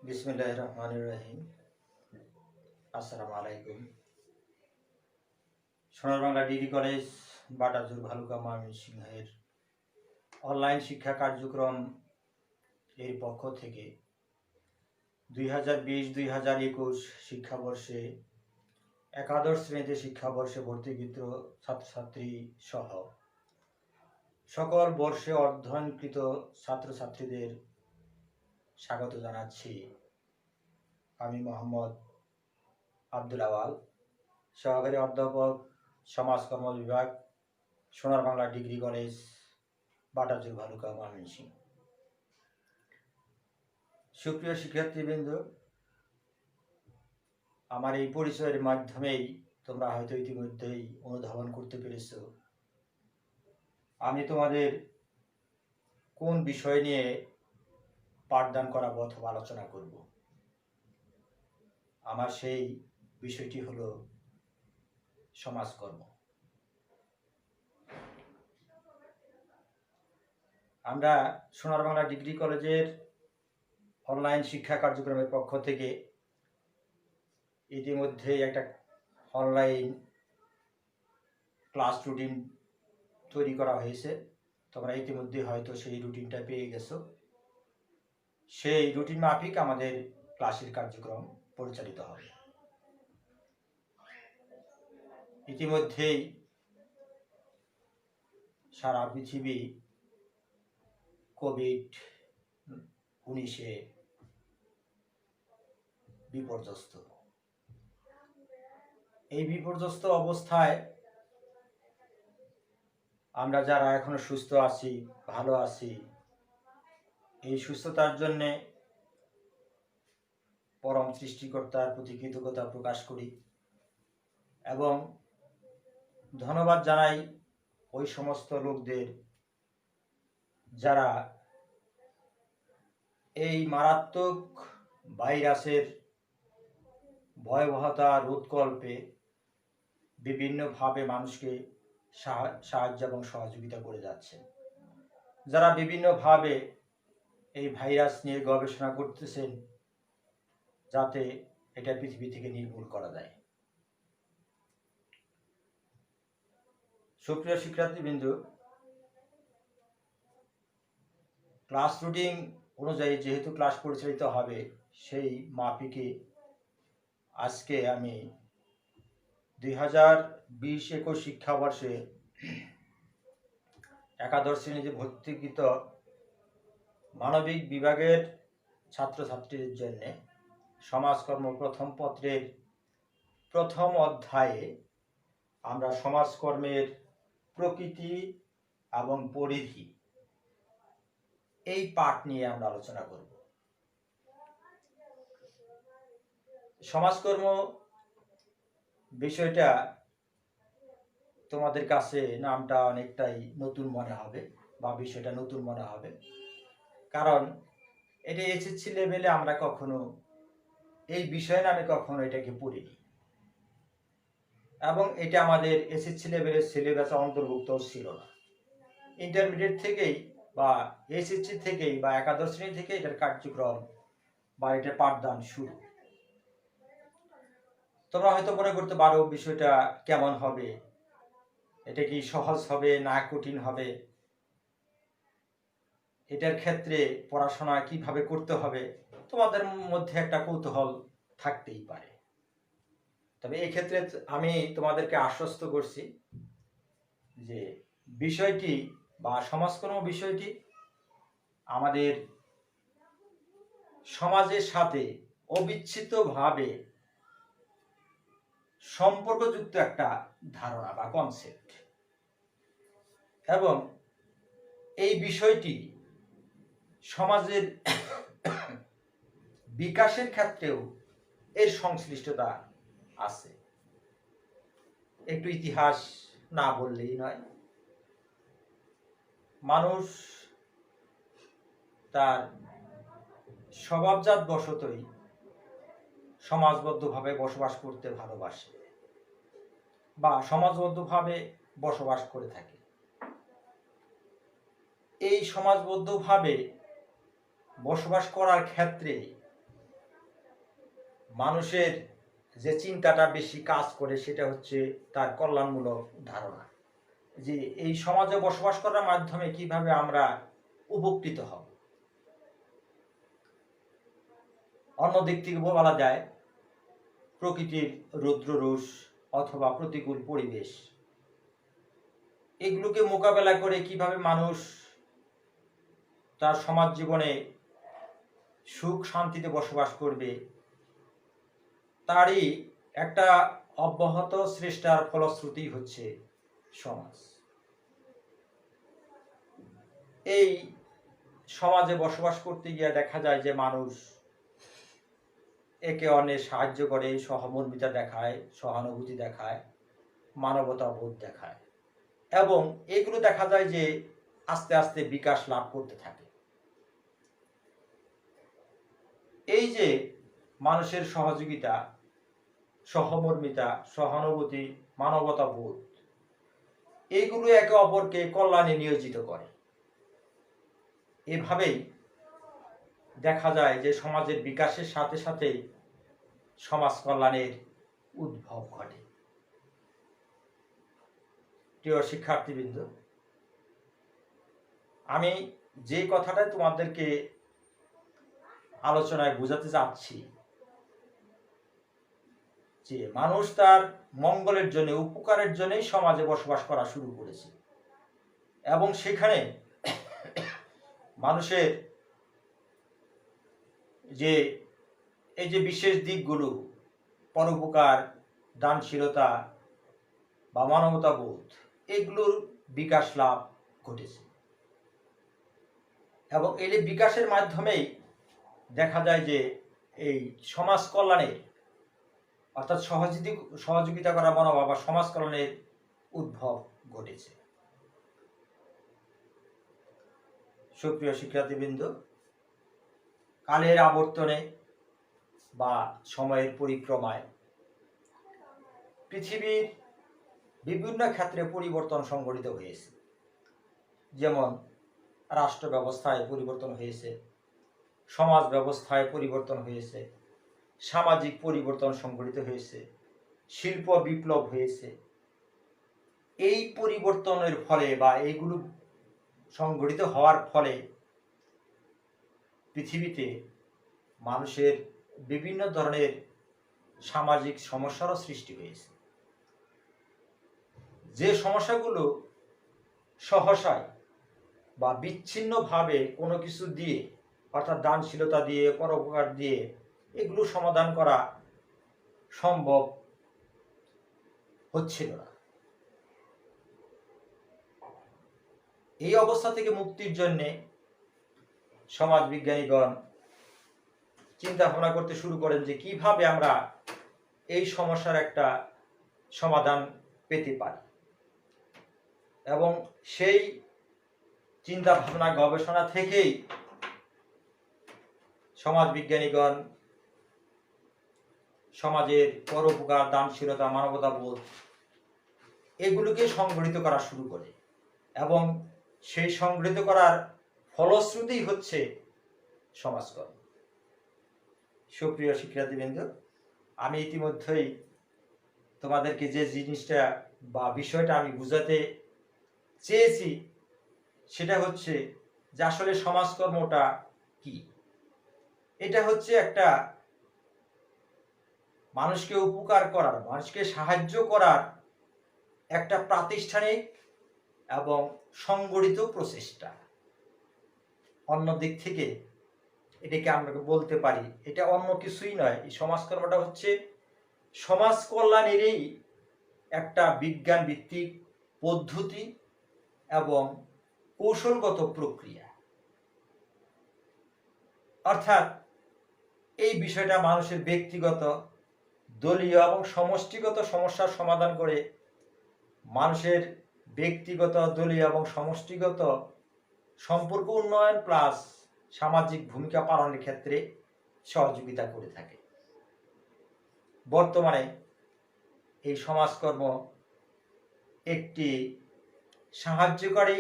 বিসমিল্লাহির রহমানির রহিম। আসসালামু আলাইকুম। সোনার বাংলা ডিগ্রি কলেজ বাটাজুর ভালুকা ময়মনসিংহের অনলাইন শিক্ষা কার্যক্রম এর পক্ষ থেকে 2020-2021 শিক্ষাবর্ষে একাদশ শ্রেণীতে শিক্ষাবর্ষে ভর্তিকৃত ছাত্রছাত্রী সহ সকল বর্ষে অধ্যয়নকৃত ছাত্রছাত্রীদের স্বাগত জানাচ্ছি। আমি মোহাম্মদ আব্দুল আওয়াল, সহকারী অধ্যাপক, সমাজকর্ম বিভাগ, সোনার বাংলা ডিগ্রি কলেজ, বাটাজুর ভালুকা ময়মনসিংহ। সুপ্রিয় শিক্ষার্থীবৃন্দ, আমার এই পরিচয়ের মাধ্যমেই তোমরা হয়তো ইতিমধ্যেই অনুধাবন করতে পেরেছ আমি তোমাদের কোন বিষয় নিয়ে পাঠদান করাবো অথবা আলোচনা করব। আমার সেই বিষয়টি হলো সমাজকর্ম। আমরা সোনার বাংলা ডিগ্রি কলেজের অনলাইন শিক্ষা কার্যক্রমের পক্ষ থেকে ইতিমধ্যে একটা অনলাইন ক্লাস রুটিন তৈরি করা হয়েছে। তোমরা ইতিমধ্যে হয়তো সেই রুটিনটা পেয়ে গেছো। সেই রুটিন মাফিক আমাদের ক্লাসের কার্যক্রম পরিচালিত হবে। ইতিমধ্যেই সারা পৃথিবী কোভিড-19 বিপর্যস্ত। এই বিপর্যস্ত অবস্থায় আমরা যারা এখনো সুস্থ আছি, ভালো আছি, এই সুস্থতার জন্যে পরম সৃষ্টিকর্তার প্রতি কৃতজ্ঞতা প্রকাশ করি এবং ধন্যবাদ জানাই ওই সমস্ত লোকদের যারা এই মারাত্মক ভাইরাসের ভয়াবহতা রোধকল্পে বিভিন্নভাবে মানুষকে সাহায্য এবং সহযোগিতা করে যাচ্ছে, যারা বিভিন্নভাবে এই ভাইরাস নিয়ে গবেষণা করতেছেন যাতে এটা পৃথিবী থেকে নির্মূল করা যায়। সুপ্রিয় শিক্ষার্থীবৃন্দ, ক্লাস রুটিন অনুযায়ী যেহেতু ক্লাস পরিচালিত হবে, সেই মাফিকে আজকে আমি 2020-21 শিক্ষাবর্ষে একাদশ শ্রেণীতে ভর্তিকৃত মানবিক বিভাগের ছাত্রছাত্রীদের জন্য সমাজকর্ম প্রথম পত্রের প্রথম অধ্যায়ে আমরা সমাজকর্মের প্রকৃতি এবং পরিধি এই পাঠ নিয়ে আমরা আলোচনা করব। সমাজকর্ম বিষয়টা তোমাদের কাছে নামটা অনেকটাই নতুন মনে হবে বা বিষয়টা নতুন মনে হবে, কারণ এটা এসএসসি লেভেলে আমরা কখনো এই বিষয় নামে কখনো এটাকে পড়িনি এবং এটা আমাদের এসএসসি লেভেলের সিলেবাসে অন্তর্ভুক্ত ছিল না। ইন্টারমিডিয়েট থেকেই বা এসএসসি থেকেই বা একাদশ শ্রেণী থেকে এটার কার্যক্রম বা এটা পাঠদান শুরু। তোমরা হয়তো মনে করতে পারো বিষয়টা কেমন হবে, এটা কি সহজ হবে না কঠিন হবে, এটার ক্ষেত্রে পড়াশোনা কিভাবে করতে হবে, তোমাদের মধ্যে একটা কৌতূহল থাকতেই পারে। তবে এই ক্ষেত্রে আমি তোমাদেরকে আশ্বস্ত করছি যে বিষয়টি বা সমাজকর্ম বিষয়টি আমাদের সমাজের সাথে অবিচ্ছিন্নভাবে সম্পর্কযুক্ত একটা ধারণা বা কনসেপ্ট, এবং এই বিষয়টি সমাজের বিকাশের ক্ষেত্রেও এর সংশ্লিষ্টতা আছে। একটু ইতিহাস না বললেই নয়। মানুষ তার স্বভাবজাত বশতই সমাজবদ্ধভাবে বসবাস করতে ভালোবাসে বা সমাজবদ্ধভাবে বসবাস করে থাকে। এই সমাজবদ্ধভাবে বসবাস করার ক্ষেত্রে মানুষের যে চিন্তাটা বেশি কাজ করে সেটা হচ্ছে তার কল্যাণমূলক ধারণা, যে এই সমাজে বসবাস করার মাধ্যমে কিভাবে আমরা উপকৃত হব। অন্য দিক থেকে বলা যায় প্রকৃতির রৌদ্ররোষ অথবা প্রতিকূল পরিবেশ, এগুলোকে মোকাবেলা করে কিভাবে মানুষ তার সমাজ জীবনে সুখ শান্তিতে বসবাস করবে, তারই একটা অব্যাহত চেষ্টার ফলশ্রুতি হচ্ছে সমাজ। এই সমাজে বসবাস করতে গিয়ে দেখা যায় যে মানুষ একে অন্যের সাহায্য করে, সহমর্মিতা দেখায়, সহানুভূতি দেখায়, মানবতা বোধ দেখায়, এবং এগুলো দেখা যায় যে আস্তে আস্তে বিকাশ লাভ করতে থাকে। এই যে মানুষের সহযোগিতা, সহমর্মিতা, সহানুভূতি, মানবতা বোধ, এইগুলো একে অপরকে কল্যাণে নিয়োজিত করে। এভাবেই দেখা যায় যে সমাজের বিকাশের সাথে সাথে সমাজ কল্যাণের উদ্ভব ঘটে। প্রিয় শিক্ষার্থীবৃন্দ, আমি যে কথাটা তোমাদেরকে আলোচনায় বোঝাতে চাচ্ছি, যে মানুষ তার মঙ্গলের জন্য, উপকারের জন্যই সমাজে বসবাস করা শুরু করেছে, এবং সেখানে মানুষের যে এই যে বিশেষ দিকগুলো, পরোপকার, দানশীলতা বা মানবতা বোধ, এগুলোর বিকাশ লাভ ঘটেছে। এবং এই বিকাশের মাধ্যমেই দেখা যায় যে এই সমাজ কল্যাণের, অর্থাৎ সহযোগিতা করা মনোভাব বা সমাজ কল্যাণের উদ্ভব ঘটেছে। সুপ্রিয় শিক্ষার্থীবৃন্দ, কালের আবর্তনে বা সময়ের পরিক্রমায় পৃথিবীর বিভিন্ন ক্ষেত্রে পরিবর্তন সংঘটিত হয়েছে। যেমন রাষ্ট্র ব্যবস্থায় পরিবর্তন হয়েছে, সমাজ ব্যবস্থায় পরিবর্তন হয়েছে, সামাজিক পরিবর্তন সংঘটিত হয়েছে, শিল্প বিপ্লব হয়েছে। এই পরিবর্তনের ফলে বা এইগুলো সংঘটিত হওয়ার ফলে পৃথিবীতে মানুষের বিভিন্ন ধরনের সামাজিক সমস্যারও সৃষ্টি হয়েছে, যে সমস্যাগুলো সহসায় বা বিচ্ছিন্নভাবে কোনো কিছু দিয়ে, অর্থাৎ দানশীলতা দিয়ে, পরোপকার দিয়ে এগুলো সমাধান করা সম্ভব হচ্ছিল না। এই অবস্থা থেকে মুক্তির জন্যে সমাজ বিজ্ঞানীগণ চিন্তা ভাবনা করতে শুরু করেন যে কিভাবে আমরা এই সমস্যার একটা সমাধান পেতে পারি, এবং সেই চিন্তা ভাবনা গবেষণা থেকেই সমাজ বিজ্ঞানীগণ সমাজের পরোপকার, দানশীলতা, মানবতা বোধ এগুলোকে সংগঠিত করা শুরু করে, এবং সেই সংগঠিত করার ফলশ্রুতি হচ্ছে সমাজকর্ম। সুপ্রিয় শিক্ষার্থীবৃন্দ, আমি ইতিমধ্যেই তোমাদেরকে যে জিনিসটা বা বিষয়টা আমি বুঝাতে চেয়েছি সেটা হচ্ছে যে আসলে সমাজকর্মটা কি। এটা হচ্ছে একটা মানুষকে উপকার করার, মানুষকে সাহায্য করার একটা প্রাতিষ্ঠানিক এবং সংগঠিত প্রচেষ্টা। অন্য দিক থেকে এটাকে আমরা বলতে পারি এটা অন্য কিছুই নয়, এই সমাজকর্মটা হচ্ছে সমাজ কল্যাণেরই একটা বিজ্ঞান ভিত্তিক পদ্ধতি এবং কৌশলগত প্রক্রিয়া। অর্থাৎ এই বিষয়টা মানুষের ব্যক্তিগত, দলীয় এবং সমষ্টিগত সমস্যার সমাধান করে মানুষের ব্যক্তিগত, দলীয় এবং সমষ্টিগত সম্পর্ক উন্নয়ন প্লাস সামাজিক ভূমিকা পালনের ক্ষেত্রে সহযোগিতা করে থাকে। বর্তমানে এই সমাজকর্ম একটি সাহায্যকারী,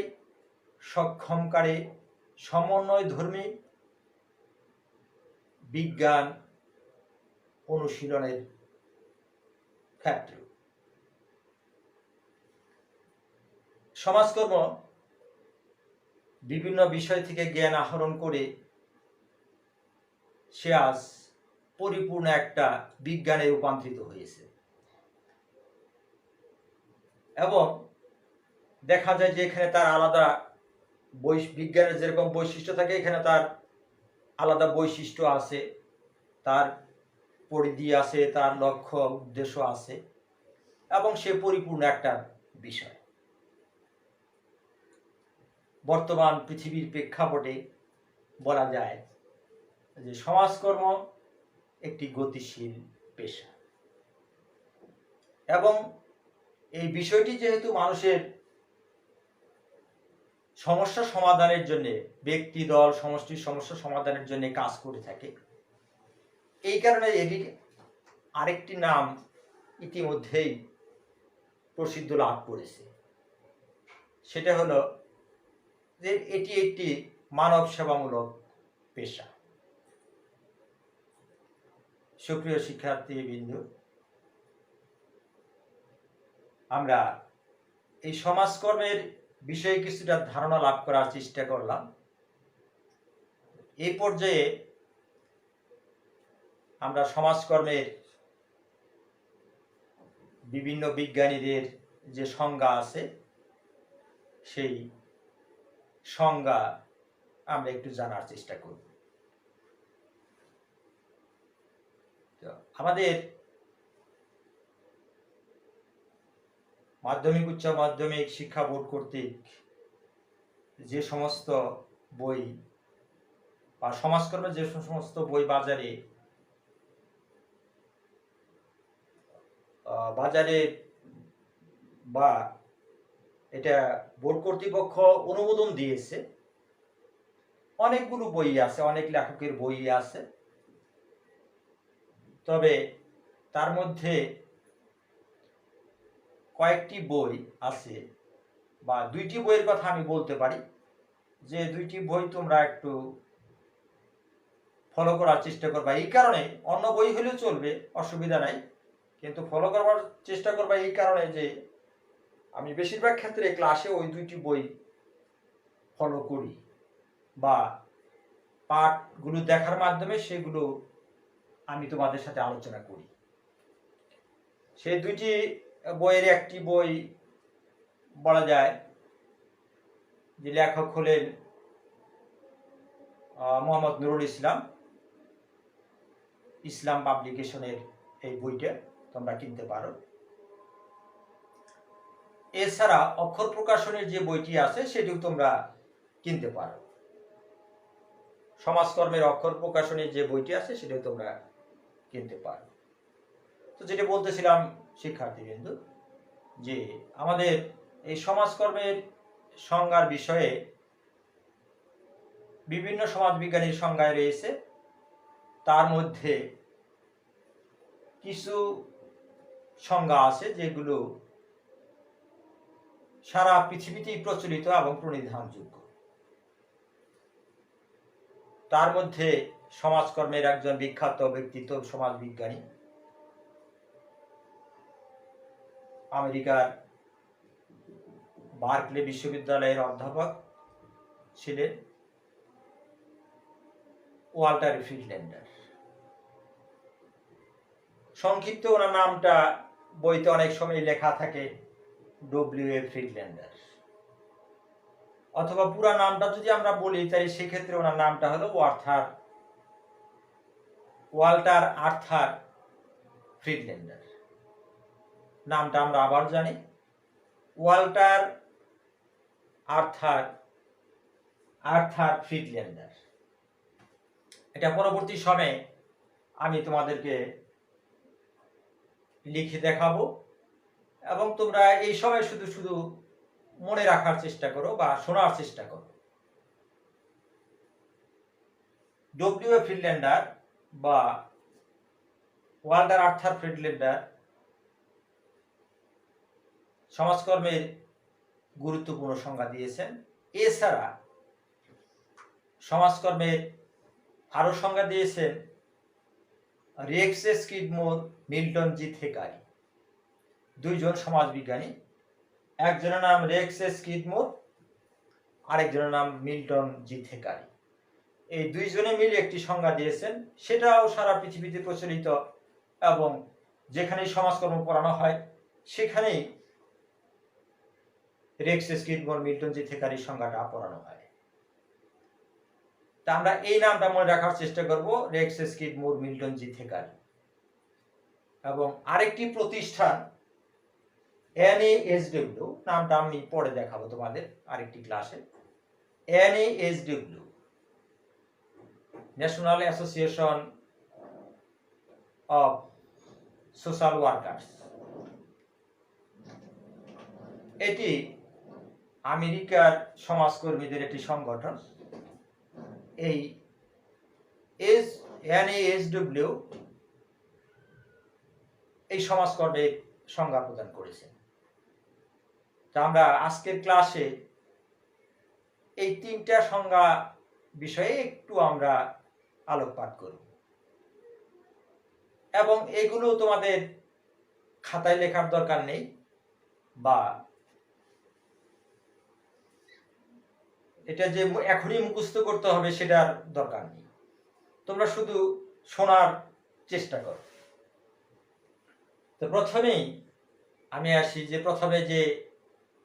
সক্ষমকারী, সমন্বয়ধর্মী বিজ্ঞান অনুশীলনের ক্ষেত্র। সমাজকর্ম বিভিন্ন বিষয় থেকে জ্ঞান আহরণ করে সে আজ পরিপূর্ণ একটা বিজ্ঞানে রূপান্তরিত হয়েছে, এবং দেখা যায় যে এখানে তার আলাদা বিজ্ঞানের যেরকম বৈশিষ্ট্য থাকে, এখানে তার আলাদা বৈশিষ্ট্য আছে, তার পরিধি আছে, তার লক্ষ্য উদ্দেশ্য আছে, এবং সে পরিপূর্ণ একটা বিষয়। বর্তমান পৃথিবীর প্রেক্ষাপটে বলা যায় যে সমাজকর্ম একটি গতিশীল পেশা, এবং এই বিষয়টি যেহেতু মানুষের সমস্যা সমাধানের জন্য, ব্যক্তি, দল, সমষ্টির সমস্যা সমাধানের জন্য কাজ করে থাকে, এই কারণে এটির আরেকটি নাম ইতিমধ্যেই প্রসিদ্ধ লাভ করেছে। সেটা হলো যে এটি একটি মানব সেবামূলক পেশা। সুপ্রিয় শিক্ষার্থীবৃন্দ, আমরা এই সমাজকর্মের বিষয়ে কিছুটা ধারণা লাভ করার চেষ্টা করলাম। এই পর্যায়ে আমরা সমাজকর্মের বিভিন্ন বিজ্ঞানীদের যে সংজ্ঞা আছে, সেই সংজ্ঞা আমরা একটু জানার চেষ্টা করব। আমাদের মাধ্যমিক, উচ্চ মাধ্যমিক শিক্ষা বোর্ড কর্তৃক যে সমস্ত বই বা সমাজকর্মের যে সমস্ত বই বাজারে বা এটা বোর্ড কর্তৃপক্ষ অনুমোদন দিয়েছে, অনেকগুলো বই আছে, অনেক লেখকের বই আছে। তবে তার মধ্যে কয়েকটি বই আছে, বা দুইটি বইয়ের কথা আমি বলতে পারি, যে দুইটি বই তোমরা একটু ফলো করার চেষ্টা করবা। এই কারণে, অন্য বই হলেও চলবে, অসুবিধা নাই, কিন্তু ফলো করবার চেষ্টা করবা এই কারণে যে আমি বেশিরভাগ ক্ষেত্রে ক্লাসে ওই দুইটি বই ফলো করি, বা পাঠগুলো দেখার মাধ্যমে সেগুলো আমি তোমাদের সাথে আলোচনা করি। সেই দুইটি বইয়ের একটি বই বলা যায় যে লেখক হলেন মোহাম্মদ নুরুল ইসলাম। ইসলাম পাবলিকেশনের এই বইটা তোমরা কিনতে পারো। এছাড়া অক্ষর প্রকাশনের যে বইটি আছে সেটিও তোমরা কিনতে পারো। সমাজকর্মের অক্ষর প্রকাশনের যে বইটি আছে সেটাও তোমরা কিনতে পারো। তো যেটা বলতেছিলাম শিক্ষার্থীবৃন্দ, যে আমাদের এই সমাজকর্মের সংজ্ঞার বিষয়ে বিভিন্ন সমাজবিজ্ঞানীর সংজ্ঞায় রয়েছে। তার মধ্যে কিছু সংজ্ঞা আছে যেগুলো সারা পৃথিবীতেই প্রচলিত এবং প্রণিধানযোগ্য। তার মধ্যে সমাজকর্মের একজন বিখ্যাত ব্যক্তিত্ব, সমাজবিজ্ঞানী, আমেরিকার বার্কলে বিশ্ববিদ্যালয়ের অধ্যাপক ছিলেন ওয়াল্টার ফ্রিডল্যান্ডার। সংক্ষিপ্ত ওনার নামটা বইতে অনেক সময় লেখা থাকে ডব্লিউ.এ. ফ্রিডল্যান্ডার, অথবা পুরা নামটা যদি আমরা বলি তাই সেক্ষেত্রে ওনার নামটা হলো ওয়াল্টার আর্থার ফ্রিডল্যান্ডার। নামটা আমরা আবার জানি, ওয়াল্টার আর্থার ফ্রিডল্যান্ডার। এটা পরবর্তী সময়ে আমি তোমাদেরকে লিখে দেখাবো, এবং তোমরা এই সময় শুধু শুধু মনে রাখার চেষ্টা করো বা শোনার চেষ্টা করো। ডব্লিউ.এ. ফ্রিডল্যান্ডার বা ওয়াল্টার আর্থার ফ্রিডল্যান্ডার সমাজকর্মের গুরুত্বপূর্ণ সংজ্ঞা দিয়েছেন। এছাড়া সমাজকর্মের আরো সংজ্ঞা দিয়েছেন রেক্স স্কিডমোর, মিল্টন জি থেকারি, দুইজন সমাজবিজ্ঞানী। একজনের নাম রেক্স স্কিডমোর, আরেকজনের নাম মিল্টন জি থেকারি। এই দুইজনে মিলে একটি সংজ্ঞা দিয়েছেন, সেটাও সারা পৃথিবীতে প্রচলিত, এবং যেখানেই সমাজকর্ম পড়ানো হয় সেখানেই রেক্স স্কিডমোর, মিল্টন জি থেকারির সংজ্ঞাটা পড়ানো হয়। তা আমরা এই নামটা মনে রাখার চেষ্টা করব, রেক্স স্কিডমোর, মিল্টন জি থেকারি। এবং আরেকটি প্রতিষ্ঠান NASW, নামটা আমি পরে দেখাবো তোমাদের আরেকটি ক্লাসে। NASW, national association of social workers. এটি আমেরিকার সমাজকর্মীদের একটি সংগঠন। এই NASW এই সমাজকর্মের সংজ্ঞা প্রদান করেছেন। তা আমরা আজকের ক্লাসে এই তিনটা সংজ্ঞা বিষয়ে একটু আমরা আলোকপাত করব, এবং এগুলো তোমাদের খাতায় লেখার দরকার নেই, বা এটা যে এখনই মুখস্থ করতে হবে সেটার দরকার নেই। তোমরা শুধু শোনার চেষ্টা করো। তো প্রথমেই আমি আসি যে প্রথমে যে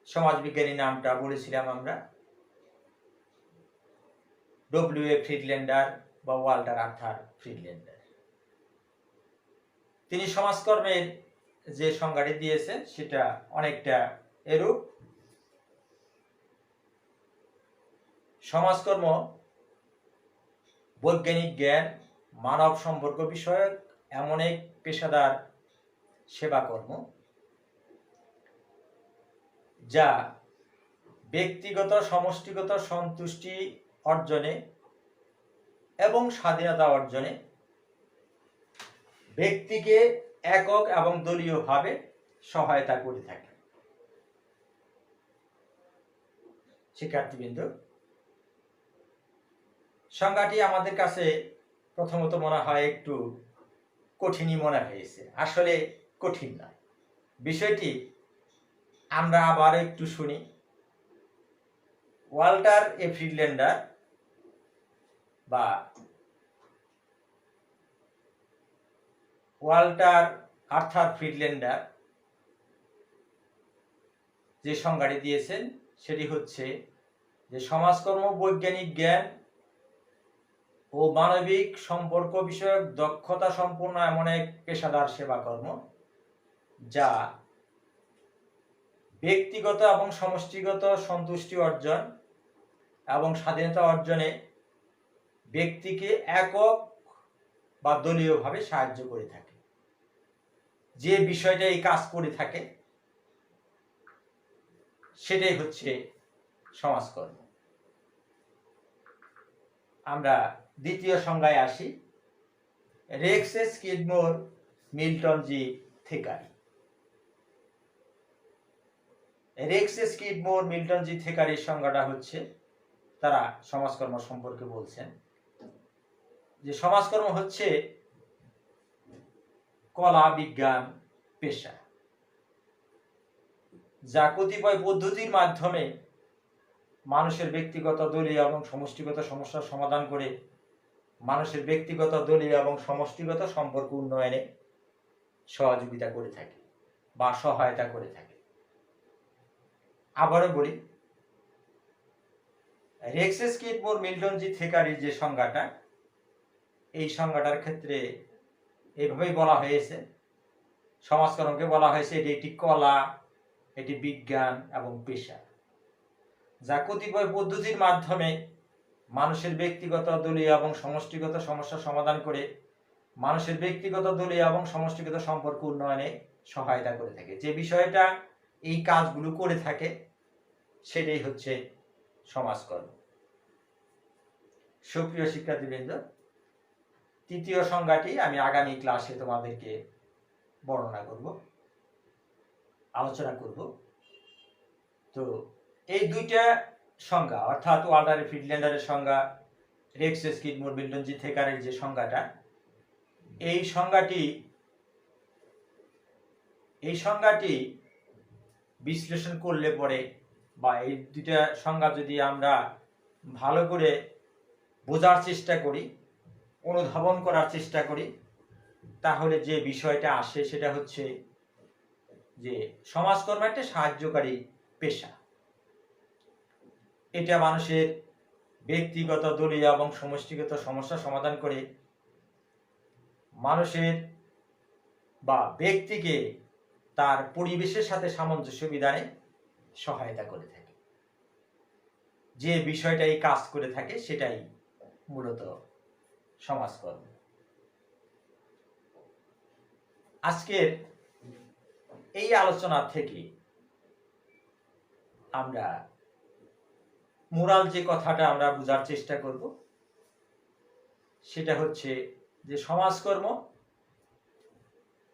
সমাজবিজ্ঞানী নামটা বলেছিলাম আমরা, W.A. ফ্রিডল্যান্ডার বা ওয়াল্টার আর্থার ফ্রিডল্যান্ডার। তিনি সমাজকর্মের যে সংজ্ঞাটি দিয়েছেন সেটা অনেকটা এরূপ। সমাজকর্ম বৈজ্ঞানিক জ্ঞান, মানব সম্পর্ক বিষয়ক এমন এক পেশাদার সেবাকর্ম যা ব্যক্তিগত সমষ্টিগত সন্তুষ্টি অর্জনে এবং স্বাধীনতা অর্জনে ব্যক্তিকে একক এবং দলীয়ভাবে সহায়তা করে থাকে। শিক্ষার্থীবৃন্দ, সংজ্ঞাটি আমাদের কাছে প্রথমত মনে হয় একটু কঠিনই মনে হয়েছে। আসলে কঠিন নয়, বিষয়টি আমরা আবার একটু শুনি। ওয়াল্টার এ ফ্রিডল্যান্ডার বা ওয়াল্টার আর্থার ফ্রিডল্যান্ডার যে সংজ্ঞাটি দিয়েছেন সেটি হচ্ছে যে সমাজকর্ম বৈজ্ঞানিক জ্ঞান ও মানবিক সম্পর্ক বিষয়ক দক্ষতা সম্পন্ন এমন এক পেশাদার সেবাকর্ম যা ব্যক্তিগত এবং সমষ্টিগত সন্তুষ্টি অর্জন এবং স্বাধীনতা অর্জনে ব্যক্তিকে একক বা দলীয়ভাবে সাহায্য করে থাকে। যে বিষয়টা এই কাজ করে থাকে সেটাই হচ্ছে সমাজকর্ম। আমরা দ্বিতীয় সংজ্ঞায় আসি, রেক্স স্কিডমোর, মিল্টন জি থেকারি। রেক্স স্কিডমোর, মিল্টন জি থেকারির সংজ্ঞাটা হচ্ছে, তারা সমাজকর্ম সম্পর্কে বলছেন যে সমাজকর্ম হচ্ছে কলা বিজ্ঞান পেশা, যা কতিপয় পদ্ধতির মাধ্যমে মানুষের ব্যক্তিগত, দলীয় এবং সমষ্টিগত সমস্যার সমাধান করে মানুষের ব্যক্তিগত, দলীয় এবং সমষ্টিগত সম্পর্ক উন্নয়নে সহযোগিতা করে থাকে বা সহায়তা করে থাকে। আবারও বলি, রেক্স স্কিডমোর, মিল্টন জি থেকারির যে সংজ্ঞাটা, এই সংজ্ঞাটার ক্ষেত্রে এইভাবেই বলা হয়েছে, সমাজকর্মকে বলা হয়েছে এটি একটি কলা, এটি বিজ্ঞান এবং পেশা, যা কতিপয় পদ্ধতির মাধ্যমে মানুষের ব্যক্তিগত, দলীয় এবং সমষ্টিগত সমস্যা সমাধান করে মানুষের ব্যক্তিগত, দলীয় এবং সমষ্টিগত সম্পর্ক উন্নয়নে সহায়তা করে থাকে। যে বিষয়টা এই কাজগুলো করে থাকে সেটাই হচ্ছে সমাজকর্ম। সুপ্রিয় শিক্ষার্থীবৃন্দ, তৃতীয় সংজ্ঞাটি আমি আগামী ক্লাসে তোমাদেরকে বর্ণনা করব, আলোচনা করব। তো এই দুইটা সংজ্ঞা, অর্থাৎ ওয়াল্টার ফ্রিডল্যান্ডারের সংজ্ঞা, রেক্স স্কিডমোর, মিল্টন জি থেকারির যে সংজ্ঞাটা, এই সংজ্ঞাটি বিশ্লেষণ করলে পরে বা এই দুইটা সংজ্ঞা যদি আমরা ভালো করে বোঝার চেষ্টা করি, অনুধাবন করার চেষ্টা করি, তাহলে যে বিষয়টা আসে সেটা হচ্ছে যে সমাজকর্ম একটা সাহায্যকারী পেশা। এটা মানুষের ব্যক্তিগত, দলীয় এবং সমষ্টিগত সমস্যা সমাধান করে মানুষের বা ব্যক্তিকে তার পরিবেশের সাথে সামঞ্জস্য বিধানে সহায়তা করে থাকে। যে বিষয়টাই কাজ করে থাকে সেটাই মূলত সমাজকর্ম। আজকের এই আলোচনা থেকে আমরা মোরাল যে কথাটা আমরা বোঝার চেষ্টা করব সেটা হচ্ছে যে সমাজকর্ম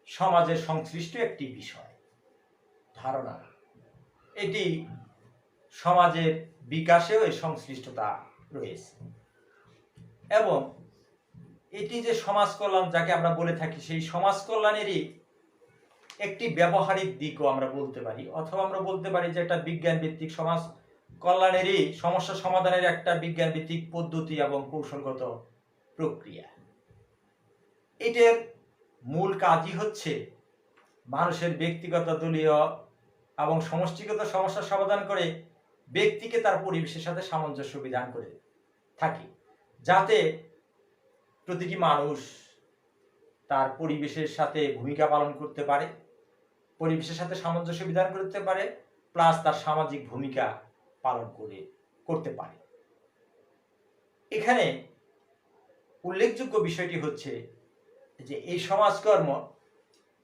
সমাজের সংশ্লিষ্ট একটি বিষয়, ধারণা। এটি সমাজের বিকাশেও এর সংশ্লিষ্টতা রয়েছে এবং এটি যে সমাজ কল্যাণ যাকে আমরা বলে থাকি, সেই সমাজ কল্যাণেরই একটি ব্যবহারিক দিকও আমরা বলতে পারি, অথবা আমরা বলতে পারি যে একটা বিজ্ঞান ভিত্তিক সমাজ কল্যাণেরই সমস্যা সমাধানের একটা বিজ্ঞান ভিত্তিক পদ্ধতি এবং কৌশলগত প্রক্রিয়া। এটার মূল কাজই হচ্ছে মানুষের ব্যক্তিগত, দলীয় এবং সমষ্টিগত সমস্যা সমাধান করে ব্যক্তিকে তার পরিবেশের সাথে সামঞ্জস্য বিধান করে থাকে, যাতে প্রতিটি মানুষ তার পরিবেশের সাথে ভূমিকা পালন করতে পারে, পরিবেশের সাথে সামঞ্জস্য বিধান করতে পারে, প্লাস তার সামাজিক ভূমিকা পালন করতে পারে। এখানে উল্লেখযোগ্য বিষয়টি হচ্ছে যে এই সমাজকর্ম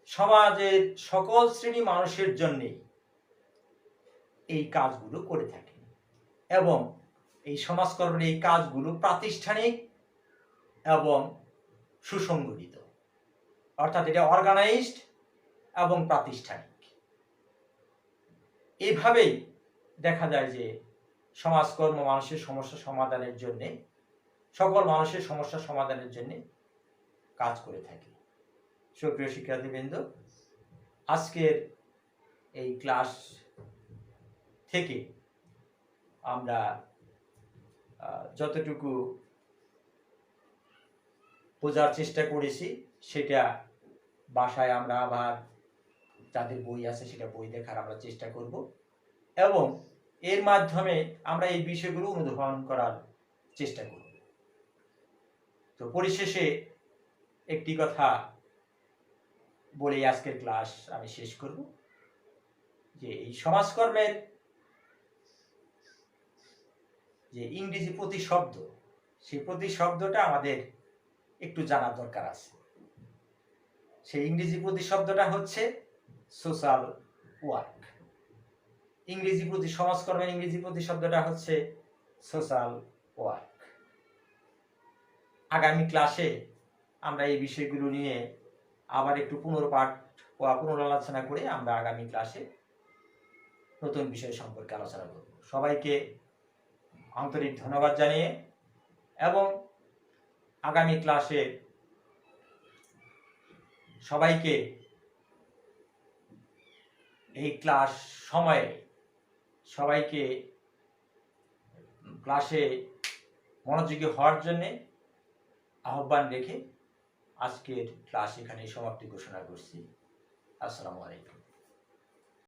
সমাজের সকল শ্রেণী মানুষের জন্যই এই কাজগুলো করে থাকে এবং এই সমাজকর্মের এই কাজগুলো প্রাতিষ্ঠানিক এবং সুসংগঠিত, অর্থাৎ এটা অর্গানাইজড এবং প্রাতিষ্ঠানিক। এইভাবেই দেখা যায় যে সমাজকর্ম মানুষের সমস্যা সমাধানের জন্য, সকল মানুষের সমস্যা সমাধানের জন্য কাজ করে থাকে। সুপ্রিয় শিক্ষার্থীবৃন্দ, আজকের এই ক্লাস থেকে আমরা যতটুকু বোঝার চেষ্টা করেছি সেটা বাসায় আমরা আবার যাদের বই আছে সেটা বই দেখার আমরা চেষ্টা করব এবং এর মাধ্যমে আমরা এই বিষয়গুলো অনুধাবন করার চেষ্টা করব। তো পরিশেষে একটি কথা বলে আজকের ক্লাস আমি শেষ করব যে এই সমাজকর্মের যে ইংরেজি প্রতিশব্দ, সেই প্রতিশব্দটা আমাদের একটু জানার দরকার আছে। সেই ইংরেজি প্রতিশব্দটা হচ্ছে সোশ্যাল ওয়ার্ক। সমাজকর্মের ইংরেজি প্রতিশব্দটা হচ্ছে সোশ্যাল ওয়ার্ক। আগামী ক্লাসে আমরা এই বিষয়গুলো নিয়ে আবার একটু পুনর্পাঠ বা পুনরালোচনা করে আমরা আগামী ক্লাসে নতুন বিষয় সম্পর্কে আলোচনা করব। সবাইকে আন্তরিক ধন্যবাদ জানিয়ে এবং আগামী ক্লাসে সবাইকে এই ক্লাস সময়ে সবাইকে ক্লাসে মনোযোগী হওয়ার জন্য আহ্বান রেখে আজকের ক্লাস এখানে সমাপ্তি ঘোষণা করছি। আসসালামু আলাইকুম।